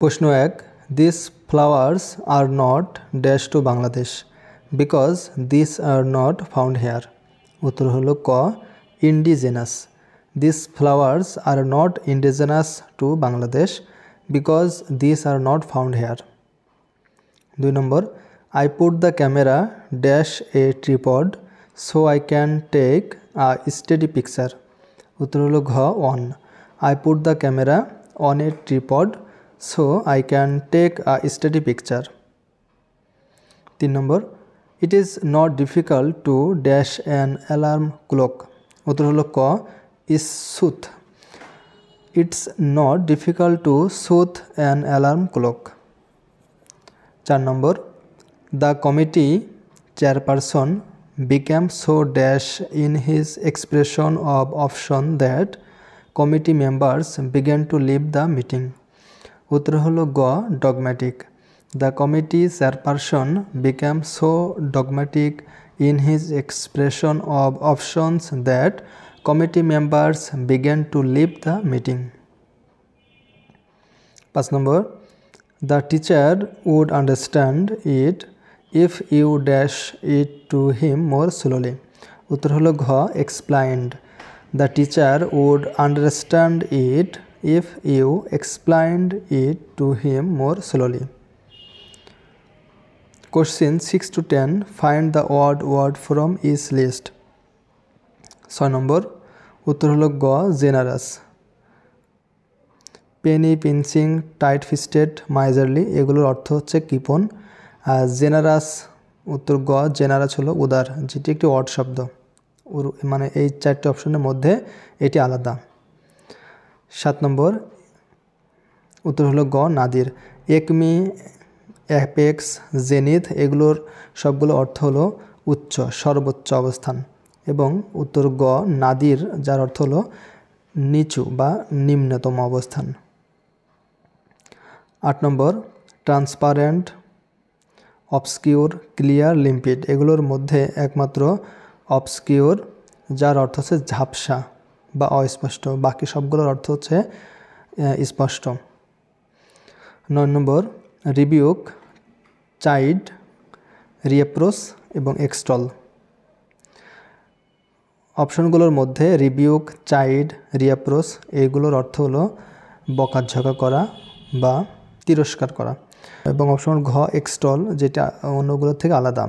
প্রশ্ন 1, these flowers are not dash to Bangladesh because these are not found here. উত্তর হলো ক, indigenous. These flowers are not indigenous to Bangladesh because these are not found here. 2 number, I put the camera dash a tripod so I can take a steady picture. উত্তর হলো ঘ, on. I put the camera on a tripod so I can take a steady picture. 3 number, it is not difficult to dash an alarm clock. উত্তর হলো ক, is sooth. It's not difficult to soothe an alarm clock. 4 number, the committee chairperson became so dash in his expression of option that committee members began to leave the meeting. উত্তর হলো গ, dogmatic. The committee chairperson became so dogmatic in his expression of options that committee members began to leave the meeting. 5 number, the teacher would understand it if you dash it to him more slowly. উত্তর হলো ঘ, explained. The teacher would understand it if you explained it to him more slowly. Question 6 to 10, find the odd word from each list. 6 number, উত্তর হলো গ, generous. penny pinching, tight fisted, miserly এগুলোর অর্থ হচ্ছে কৃপণ। আর generous, উত্তর গ, generous হলো উদার, যেটি একটি odd শব্দ, মানে এই চারটি অপশনের মধ্যে এটি আলাদা। 7 নম্বর, উত্তর হলো গ, নাদির। একমি, অ্যাপেক্স, জেনিথ এগুলোর সবগুলো অর্থ হলো উচ্চ, সর্বোচ্চ অবস্থান। এবং উত্তর গ, নাদির, যার অর্থ হলো নিচু বা নিম্নতম অবস্থান। 8 নম্বর, ট্রান্সপারেন্ট, অবস্কিউর, ক্লিয়ার, লিম্পিড এগুলোর মধ্যে একমাত্র অবস্কিউর, যার অর্থ হচ্ছে ঝাপসা বা অস্পষ্ট, বাকি সবগুলোর অর্থ হচ্ছে স্পষ্ট। 9 নম্বর, রিবিউক, চাইড, রিয়েপ্রোস এবং এক্সটল। অপশনগুলোর মধ্যে রিবিউক, চাইড, রিয়েপ্রোস এইগুলোর অর্থ হলো বকাঝকা করা বা তিরস্কার করা, এবং অপশন ঘ, এক্সটল, যেটা অন্যগুলোর থেকে আলাদা।